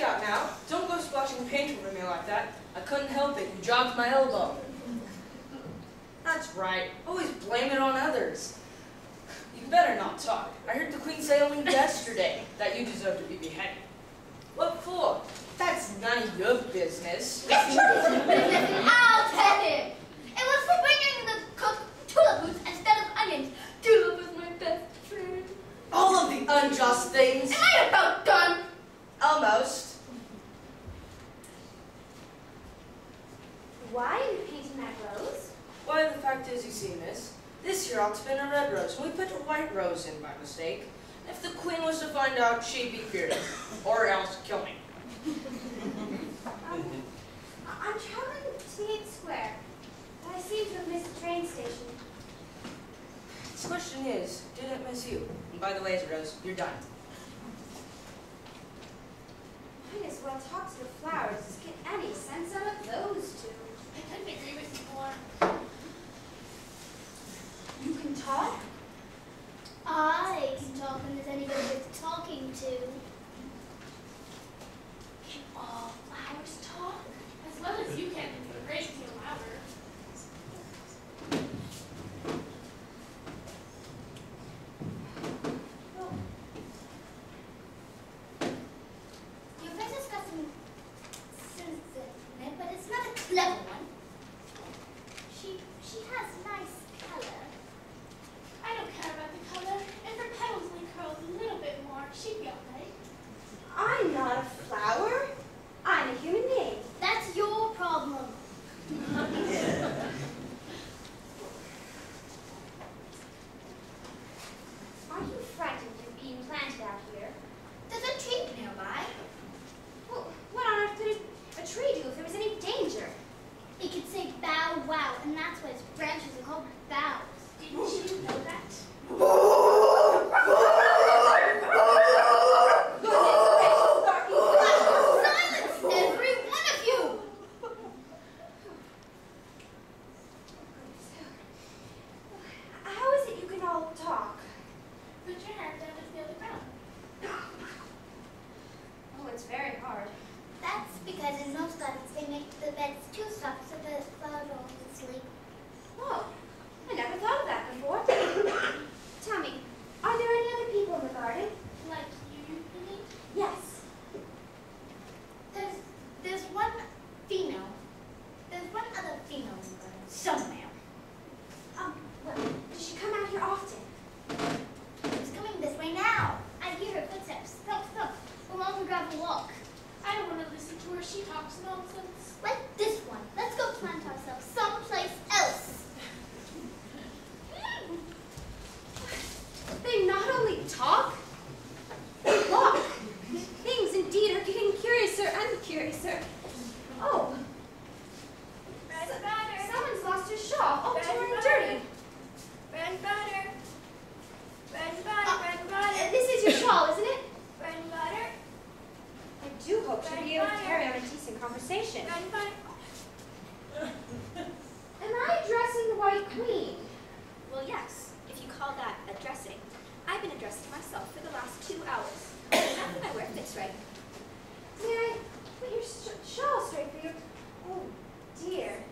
out now. Don't go splashing paint over me like that. I couldn't help it. You jogged my elbow. That's right. Always blame it on others. You better not talk. I heard the Queen say only yesterday that you deserve to be beheaded. What for? That's none of your business. I'll tell him. It was for bringing the cooked tulip roots instead of onions. Tulip is my best friend. All of the unjust things. Am I about done? Almost. Why are you painting that rose? Why, the fact is, you see, miss, this year ought to have been a red rose, and we put a white rose in by mistake. If the Queen was to find out, she'd be furious, or else kill me. I'm traveling to the 8th Square, but I seem to have missed the train station. The question is, did it miss you? And by the way, Rose, you're done. Might as well talk to the flowers as get any sense out of those two. I couldn't agree with you more. You can talk? I can talk when there's anybody worth talking to. Can all flowers talk? As well as you can, a great deal louder. Well, Your friend has got some sense in it, but it's not a clever one. She has nice color. I don't care about the color. If her petals only curled a little bit more, she'd be all right. I'm not a flower. I'm a human being. That's your problem. Are you frightened of being planted out here? There's a tree nearby. Well, what on earth could a tree do if there was any danger? It could say bow wow, and that's why its branches are called boughs. Didn't you know that? Silence, every one of you! How is it you can all talk? Put your hair down to feel the ground. Oh, it's very hard. That's because in most gardens they make the beds too soft so the flowers don't sleep. Oh, I never thought of that before. Tell me, are there any other people in the garden? Like you believe? Yes. There's one female. There's one other female in the garden. Somewhere. Well, does she come out here often? She's coming this way now. I hear her footsteps. Thump, thump. Along the gravel walk. I don't want to listen to her. She talks nonsense. Like this one. Let's go plant ourselves someplace else. They not only talk, they walk. Things indeed are getting curiouser and curiouser. Oh, Bread and butter. someone's lost her shawl. Oh, Bread torn and and butter. dirty. Bread and butter. Bread and butter. Bread and butter. This is your shawl, isn't it? Bread and butter. I do hope she'll be able to carry on a decent conversation. Bread and butter. Am I addressing the White Queen? Well, yes, if you call that addressing. I've been addressing myself for the last 2 hours. Nothing I wear fits right. May I put your shawl straight for you? Oh, dear.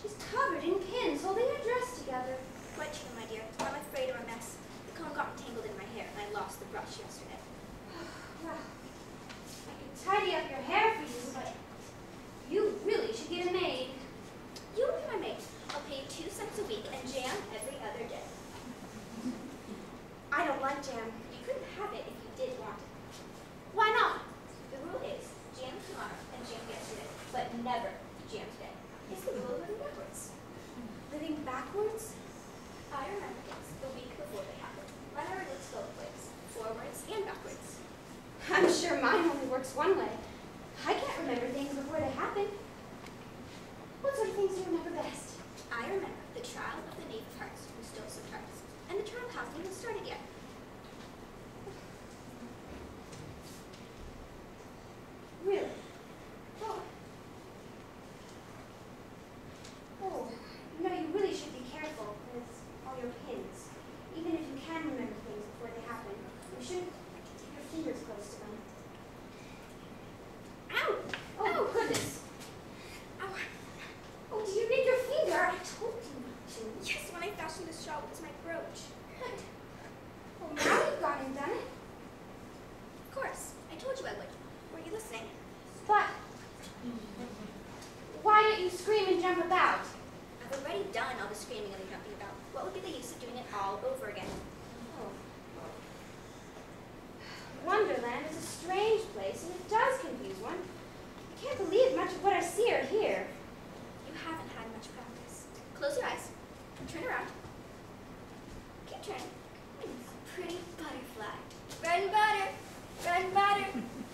She's covered in pins, holding her dress together. Quite true, my dear. I'm afraid of a mess. The comb got entangled in my hair, and I lost the brush yesterday. Well, I could tidy up your hair for you, but you really should get a maid. You will be my maid. I'll pay you 2 cents a week and jam every other day. I don't like jam. You couldn't have it if you did want it. Why not? The rule is jam tomorrow and jam yesterday, but never jam today. It's the rule of living backwards. Living backwards? I remember things the week before they happened. My memory looks both ways, forwards and backwards. I'm sure mine only works one way. I can't remember things before they happen. What sort of things do you remember best? I remember the trial of the Knave of Hearts who stole some hearts, and the trial hasn't even started yet. Really? Oh. Oh, no, you really should be careful with all your pins. Even if you can remember things before they happen, you shouldn't keep your fingers close to them. jump about? I've already done all the screaming and the jumping about. What would be the use of doing it all over again? Oh. Wonderland is a strange place, and it does confuse one. I can't believe much of what I see or hear. You haven't had much practice. Close your eyes. Turn around. Keep turning. A pretty butterfly. Bread and butter. Bread and butter.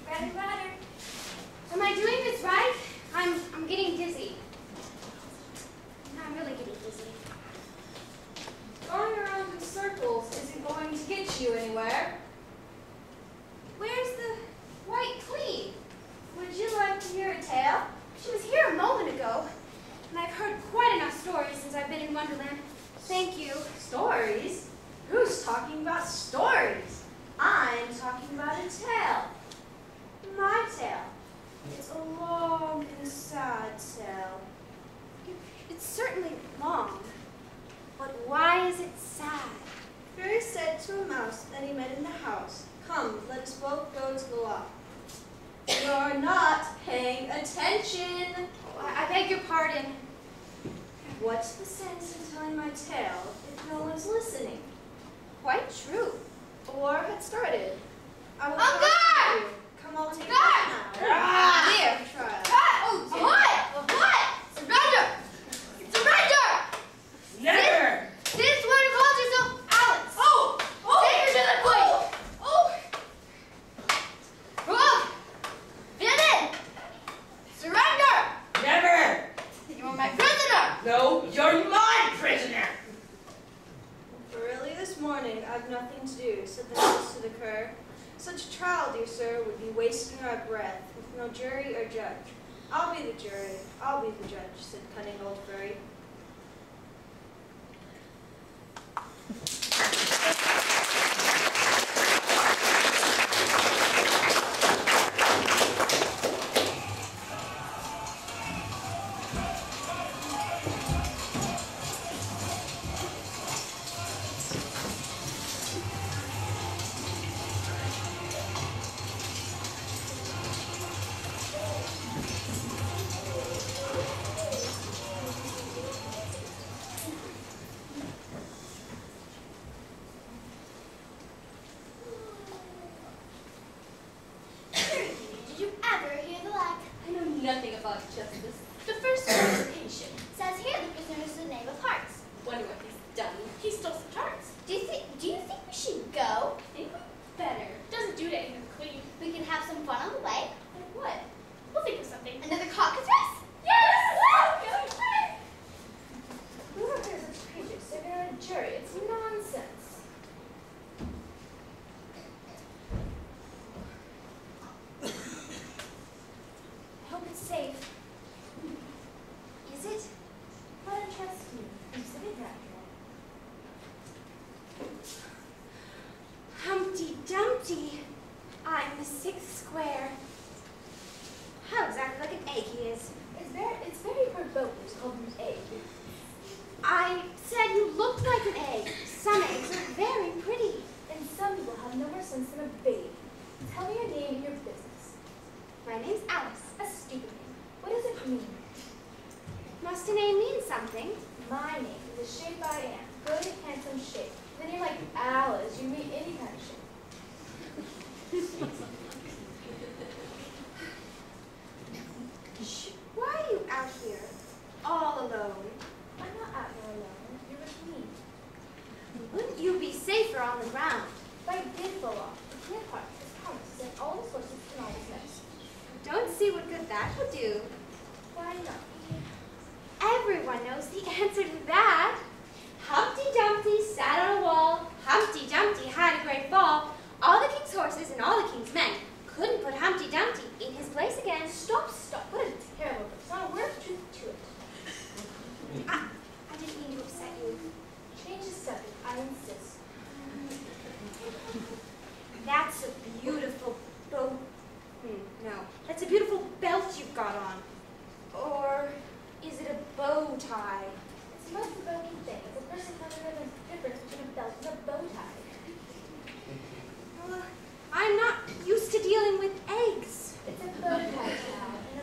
Bread and butter. Am I doing this right? I'm getting dizzy. I'm really getting dizzy. Going around in circles isn't going to get you anywhere. Where's the White Queen? Would you like to hear a tale? She was here a moment ago, and I've heard quite enough stories since I've been in Wonderland. Thank you. Stories? Who's talking about stories? I'm talking about a tale. My tale. It's a long and sad tale. It's certainly long, but why is it sad? Fairy said to a mouse that he met in the house, "Come, let us both go to the loft." You're not paying attention. Oh, I beg your pardon. What's the sense in telling my tale if no one's listening? Quite true. A war had started. I will On talk guard! to you. Come, I'll take it Guard! now. Here. Try. Oh, what? Surrender! Surrender! Never! This is what you called yourself, Alice. Oh! Take her to the queen. Oh! Look! Villain! Surrender! Never! You're my prisoner! No, you're my prisoner! Early this morning, I've nothing to do, said the mouse to the cur. Such a trial, dear sir, would be wasting our breath, with no jury or judge. I'll be the jury, I'll be the judge, said cunning old fairy. Did you ever hear the like? I know nothing about justice. The first interpretation. Says here the prisoner is the knave of hearts. Wonder what he's done. He stole some tarts. Do you think we should go? Think we better. Doesn't do anything to the queen. We can have some fun on the way. Like what? We'll think of something. Another cockatrice? Yes! Who hears such creatures serving on a jury? It's nonsense. I hope it's safe. Is it? But I trust you. You said it natural. Humpty Dumpty. I'm the sixth square. How exactly like an egg he is. It's very provoking to call him an egg. I said you looked like an egg. Some eggs are very pretty. And some people have no more sense than a baby. Tell me your name and your business. My name's Alice. A stupid name. What does it mean? Must a name mean something? My name is the shape I am. Good, handsome shape. Then you're like Alice. You mean any kind of shape. Why are you out here all alone? I'm not out here alone. You're with me. Wouldn't you be safer on the ground? If I did fall off, the clear part is promises and all the sources can always nest. Don't see what good that would do. Why not? Everyone knows the answer to that. Humpty Dumpty sat on a wall. Humpty Dumpty had a great fall. All the king's horses and all the king's men couldn't put Humpty Dumpty in his place again. Stop. What a terrible book. It's not a word of truth to it. I didn't mean to upset you. Change the subject, I insist. That's a beautiful bow. No. That's a beautiful belt you've got on. Or is it a bow tie? It's the most provoking thing. It's a person telling them the difference between a belt and a bow tie. I'm not used to dealing with eggs. It's a bow tie, child, and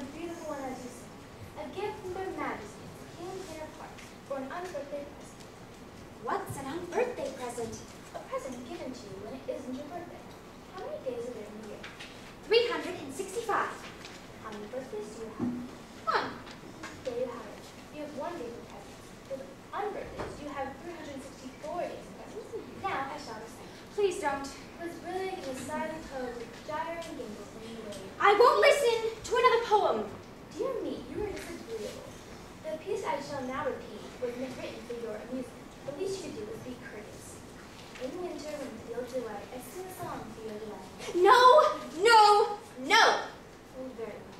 I won't listen to another poem. Dear me, you are disagreeable. The piece I shall now repeat was written for your amusement. The least you could do was be courteous. In winter, when the fields are white, I sing a song for your delight. No, no, no. Oh, very well.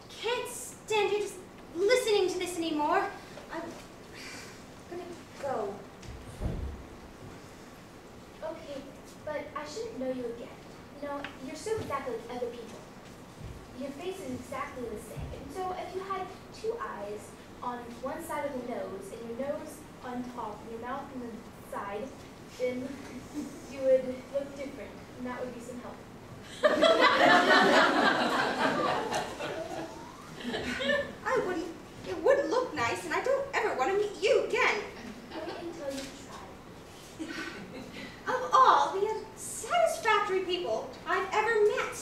I can't stand here just listening to this anymore. I'm gonna go. Okay, but I shouldn't know you again. You know, you're so exactly like other people. Your face is exactly the same. And so if you had two eyes on one side of the nose, and your nose on top, and your mouth on the side, then you would look different, and that would be some help. It wouldn't look nice, and I don't ever want to meet you again. Wait until you try. Of all the unsatisfactory people I've ever met.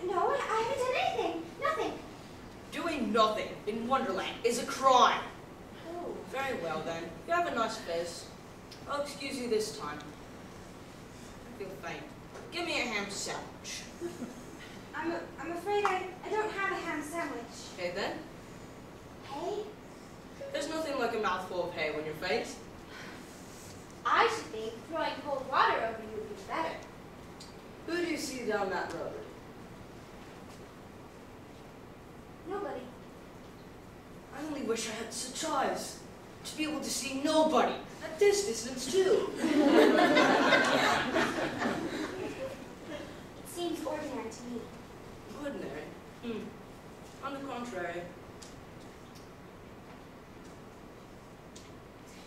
No, I haven't done anything. Nothing. Doing nothing in Wonderland is a crime. Oh. Very well then. You have a nice face. I'll excuse you this time. I feel faint. Give me a ham sandwich. I'm afraid I don't have a ham sandwich. Okay then. Hey, There's nothing like a mouthful of hay when you're faint. I should think throwing cold water over you would be better. Who do you see down that road? Nobody. I only wish I had such eyes. To be able to see nobody at this distance too. It seems ordinary to me. Ordinary? On the contrary.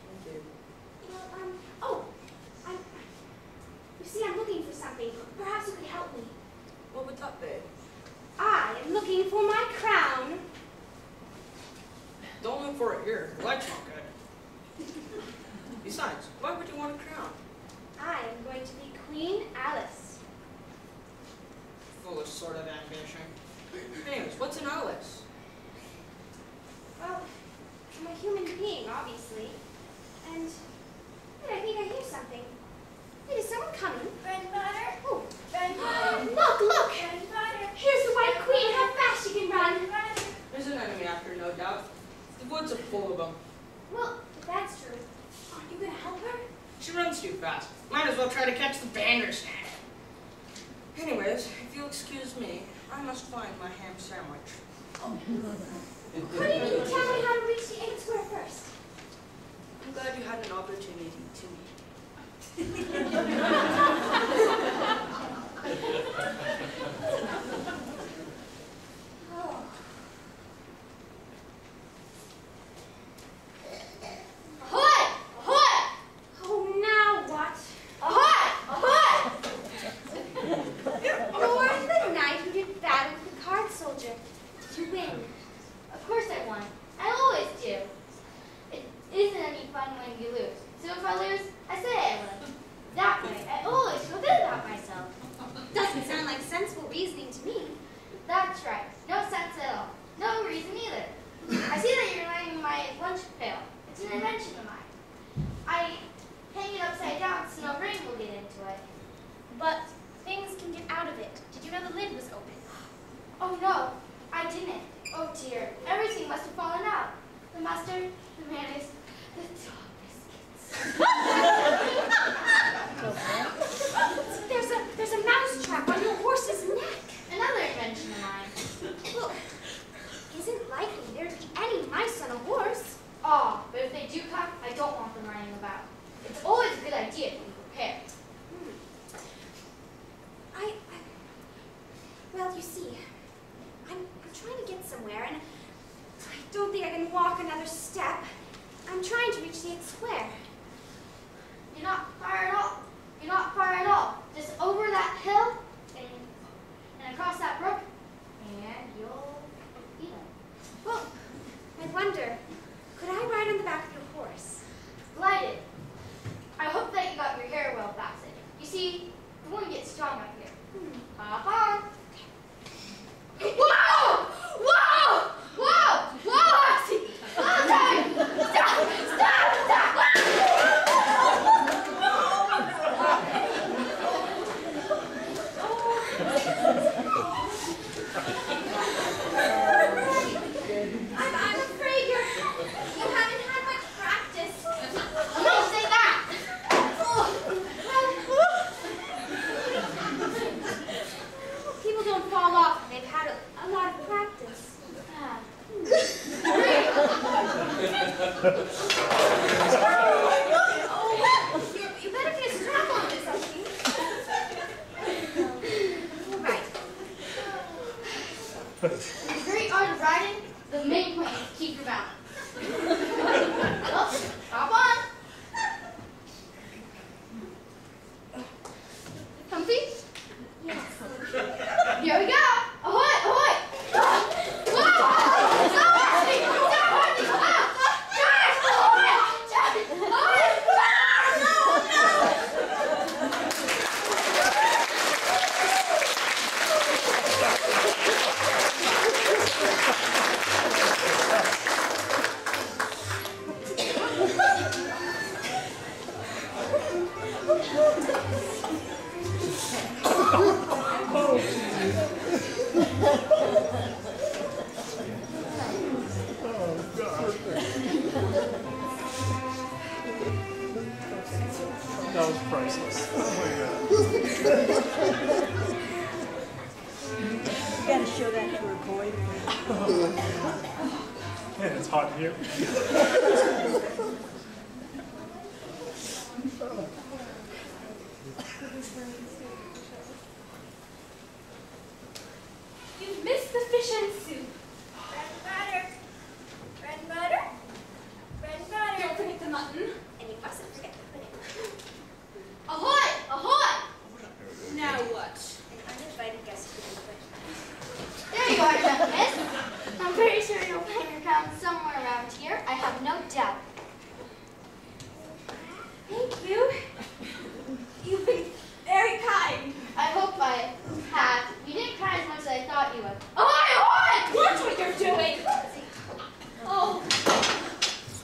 Thank you. Well, you see, I'm looking for something. Perhaps you could help me. What would that be? I am looking for my crown. Don't look for it here. The light's not good. Besides, why would you want a crown? I am going to be Queen Alice. Foolish sort of ambition. Anyways, what's an Alice? Well, I'm a human being, obviously. And I think I hear something. Wait, is someone coming? Grandmother? Oh, Grandmother? look! Grandmother? Here's the White Queen. How fast she can run. Grandmother? There's an enemy after, no doubt. The woods are full of them. Well, if that's true, aren't you going to help her? She runs too fast. Might as well try to catch the bandersnatch. Anyways, if you'll excuse me, I must find my ham sandwich. How do you mean you tell me how to reach the 8th square first? I'm glad you had an opportunity to meet. Oh. Ahoy! Ahoy! Oh, now what? Ahoy! Ahoy! You're the knight who did battle with the card soldier. You win. Of course I won. I always do. It isn't any fun when you lose. So if I lose, I say I won. That way, I always feel good about myself. Doesn't sound like sensible reasoning to me. That was priceless. Oh You gotta show that to her boyfriend. Man, it's hot in here. You've missed the fish and soup. Bread and butter. Bread and butter. Bread and butter. Don't forget the mutton. And you mustn't forget the pudding. Ahoy! Ahoy! Now what? An uninvited guest to the pudding. There you are, gentlemen. I'm pretty sure you'll find your crown somewhere around here. I have no doubt. Thank you. You've been very kind. I hope I have. You didn't cry as much as I thought you would. Ahoy! Ahoy! Watch what you're doing. Oh.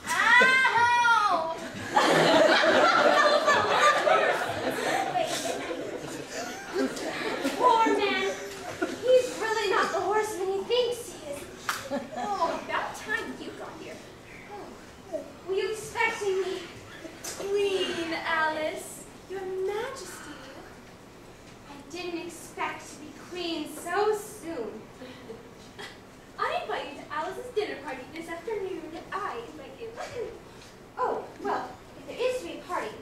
Ow! Poor man. He's really not the horseman he thinks he is. Oh, about time you got here. Were you expecting me? Queen Alice, Your Majesty. I didn't expect to be queen so soon. I invite you to Alice's dinner party this afternoon. I invite you. Oh, well, if there is to be a party,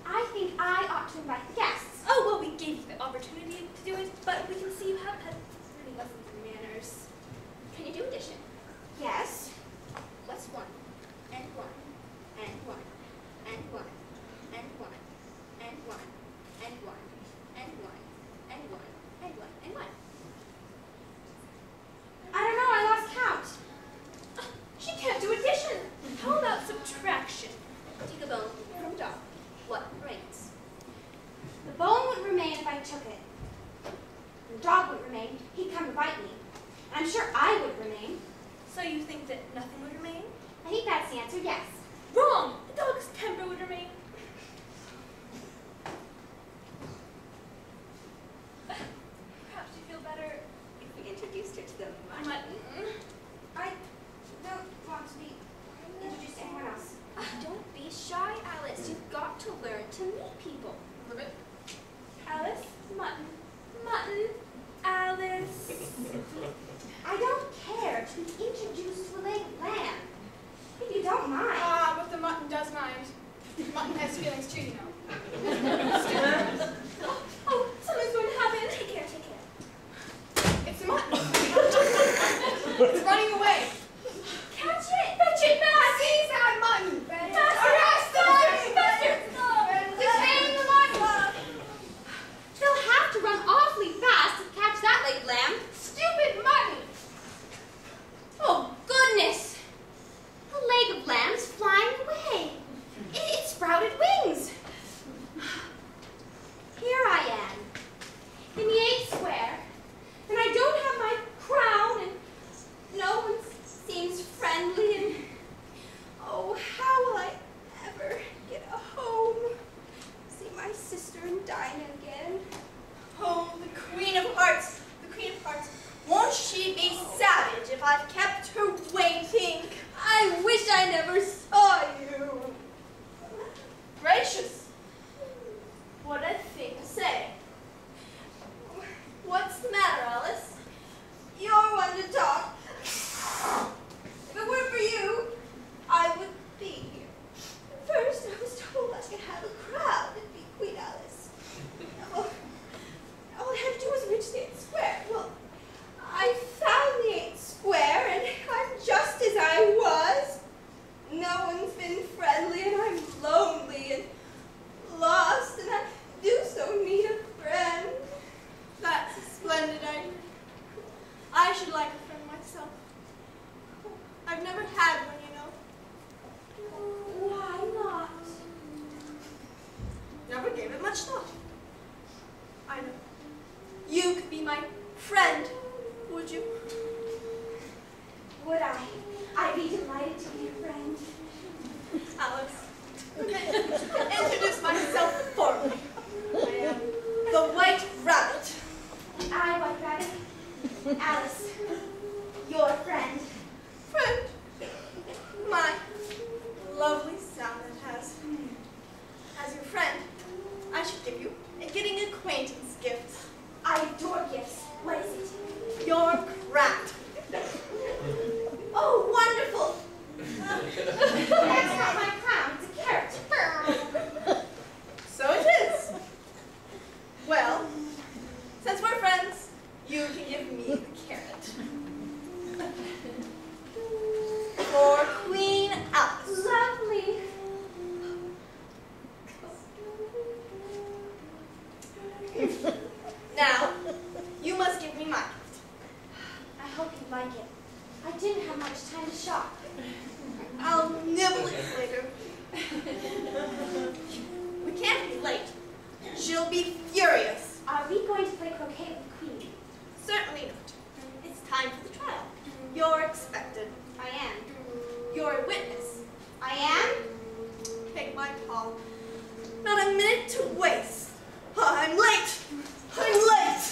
I think I ought to invite the guests. Oh, well, we gave you the opportunity to do it, but we can see you haven't had really lessons in manners. Can you do addition? Yes. What's 1? And 1. And 1. And 1. And 1. And 1. And 1. And 1. And 1. And 1. And 1. I don't know, I lost count. She can't do addition. How about subtraction? Take a bone from dog. What remains? The bone would remain if I took it. The dog would remain. He'd come to bite me. I'm sure I would remain. So you think that nothing would remain? I think that's the answer, yes. Wrong! The dog's temper would remain. Perhaps you feel better If we introduced her to the mutton. I don't want to be introduced to anyone else. Don't be shy, Alice. You've got to learn to meet people. Ribbit. Alice, mutton. Mutton. Alice. I don't care to be introduced to a leg lamb. If you don't mind. Ah, but the mutton does mind. Mutton has feelings too, you know. Oh, something's going to happen. Take care, take care. It's a mutton. It's running away. Catch it! Fetch it fast! Seize that mutton! Faster! Faster! Detain the mutton! They'll have to run awfully fast to catch that leg lamb. Stupid mutton! Oh, goodness! The leg of lamb is flying away. It sprouted wings. Here I am, in the 8th square, and I don't have my crown, and no one seems friendly, and oh, how will I ever get a home? See my sister and Dinah again. Oh, the Queen of Hearts, the Queen of Hearts. Won't she be savage if I've kept her waiting? I wish I never saw you. Gracious. What a thing to say. What's the matter, Alice? You're one to talk. If it weren't for you, I would be here. First, I was told I could have a crowd and be Queen Alice. All I had to do was reach the 8th square. Well, I found the 8th square, and I'm just as I was. No one's been friendly, and I'm lonely and lost, and I do so need a friend. That's a splendid idea. I should like a friend myself. I've never had one, you know. Why not? Never gave it much thought. I know. You could be my friend, would you? Would I? I'd be delighted to be your friend. Alice. Introduce myself formally. I am the White Rabbit. I, White Rabbit. Alice. Your friend. Friend. My lovely sound it has. As your friend, give you a getting acquaintance gift. I adore gifts. What is it? Your crown. Oh, wonderful! That's not my crown. It's a carrot. So it is. Well, since we're friends, you can give me the carrot. For Queen Alice. Lovely. Now, you must give me my gift. I hope you like it. I didn't have much time to shop. I'll nibble it later. We can't be late. She'll be furious. Are we going to play croquet with the Queen? Certainly not. It's time for the trial. You're expected. I am. You're a witness. I am? Take my call. Not a minute to waste. I'm late. I'm late.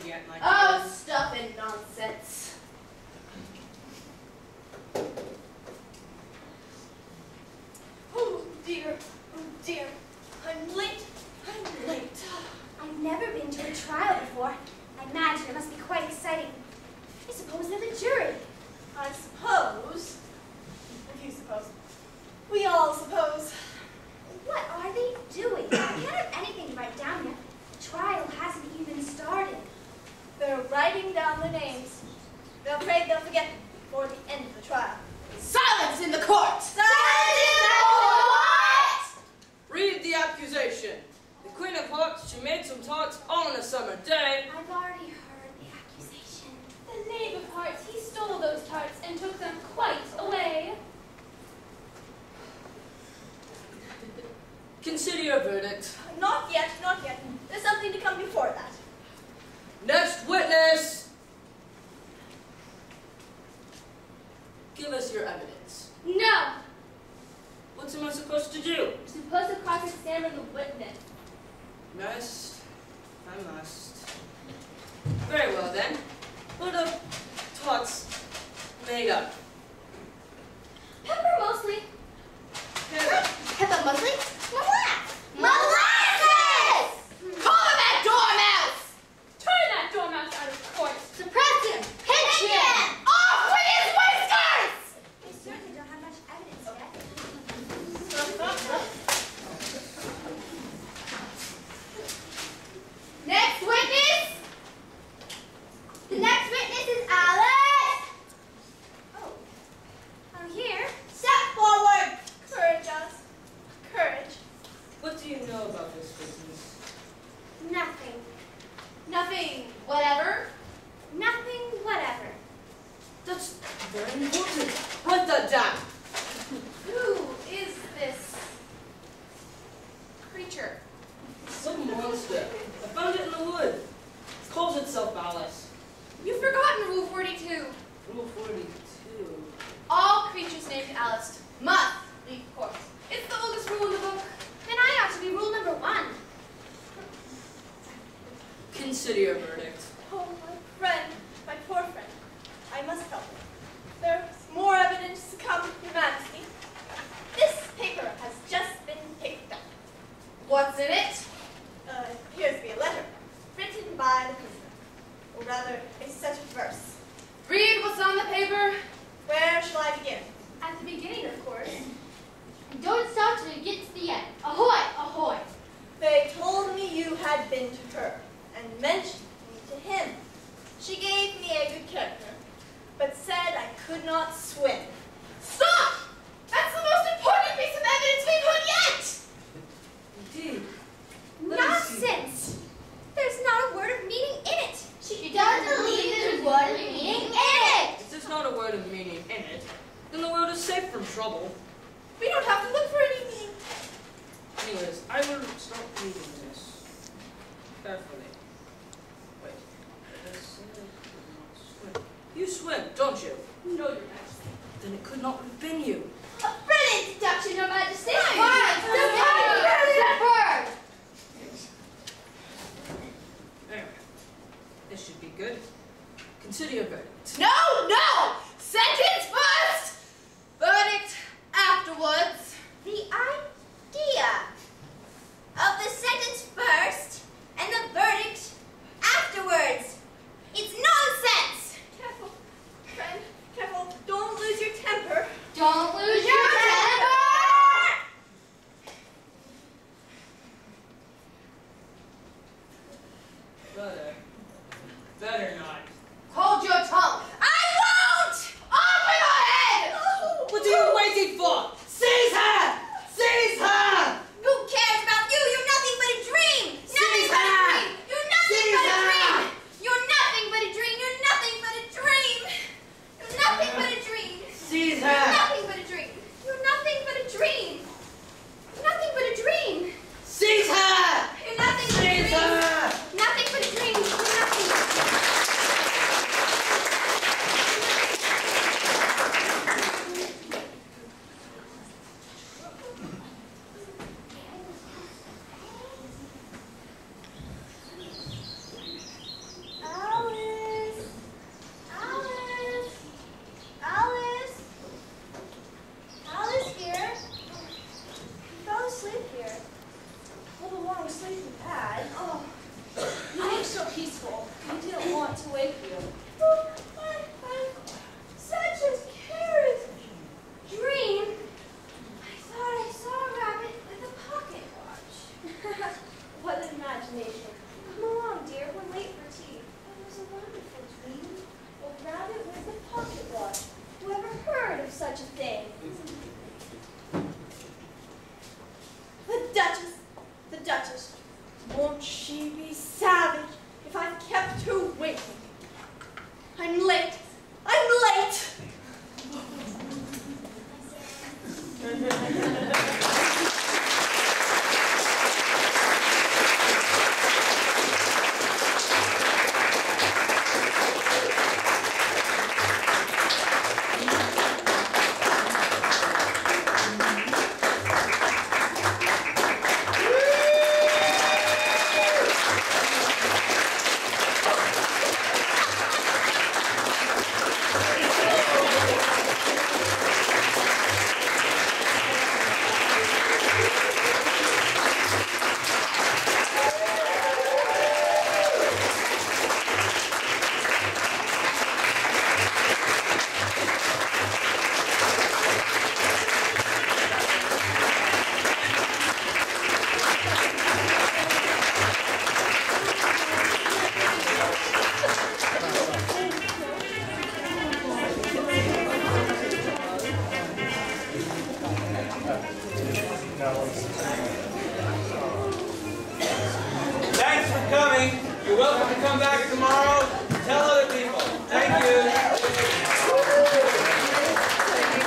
Yet, my Oh, dear. stuff and nonsense. Oh dear. Oh dear. I'm late. I'm late. I've never been to a trial before. I imagine it must be quite exciting. I suppose they're the jury. I suppose. If you suppose. We all suppose. What are they doing? I can't have anything to write down yet. The trial hasn't even started. They're writing down their names. They're afraid they'll forget before the end of the trial. Silence in the court! Silence in the court! Read the accusation. The Queen of Hearts, she made some tarts on a summer day. I've already heard the accusation. The Knave of Hearts, he stole those tarts and took them quite away. Consider your verdict. Not yet, not yet. There's something to come before that. Next witness! Give us your evidence. No! What's am I supposed to do? You're supposed to cross-examine the witness. Must. I must. Very well then. What are tarts made of? Pepper mostly. Peppa Musley? Molasses! Call him that dormouse! Turn that dormouse out of court. Suppress him! Pinch him! Off with his whiskers! I certainly don't have much evidence yet. Next witness! The next witness is Alice! Oh, I'm here. Step forward! Courage, Alice. Courage. What do you know about this business? Nothing. Nothing. Whatever. Nothing, whatever. That's very important. Write that down. Who is this creature? Some monster. I found it in the wood. It calls itself Alice. You've forgotten Rule 42. Rule 42. All creatures named Alice must leave court. It's the oldest rule in the book. Then I ought to be rule number 1. Consider your verdict. Oh, my friend. My poor friend. I must help him. There's more evidence to come, Your Majesty. This paper has just been picked up. What's in it? It appears to be a letter written by the prisoner. Or rather, a set of verse. What's on the paper? Where shall I begin? At the beginning, of course. And don't stop till you get to the end. Ahoy! Ahoy! They told me you had been to her and mentioned me to him. She gave me a good character, but said I could not swim. Stop! That's the most important piece of evidence we've heard yet! Indeed. Nonsense! There's not a word of meaning in it. She doesn't believe there's a word of meaning in it. If there's not a word of meaning in it, then the world is safe from trouble. We don't have to look for any meaning. Anyways, I will start reading this carefully. Wait. It does say that it could not swim. You swim, don't you? No, Your Majesty. Then it could not have been you. A brilliant deduction, Your Majesty. Anyway, this should be good. Consider your verdict. No, no! Sentence first! Verdict afterwards. The idea of the sentence first and the verdict afterwards. It's nonsense. Careful, friend, careful. Don't lose your temper. Don't lose your temper. Better not. Hold your tongue. I won't! Off with your head! What are you waiting for? Seize her! Seize her! Who cares about you? You're nothing but a dream! Nothing but a dream! You're nothing but a dream! You're nothing but a dream! You're nothing but a dream! You're nothing but a dream! Seize You're her! nothing but a dream! You're nothing but a dream! Nothing but a dream! Seize her! You're nothing but a Seize dream! her! Nothing but a dream! You're nothing but a dream! Alice! Alice! Alice! Alice here? You fell asleep here. What a long sleep you've had. Oh, you look so peaceful. We didn't want to wake you.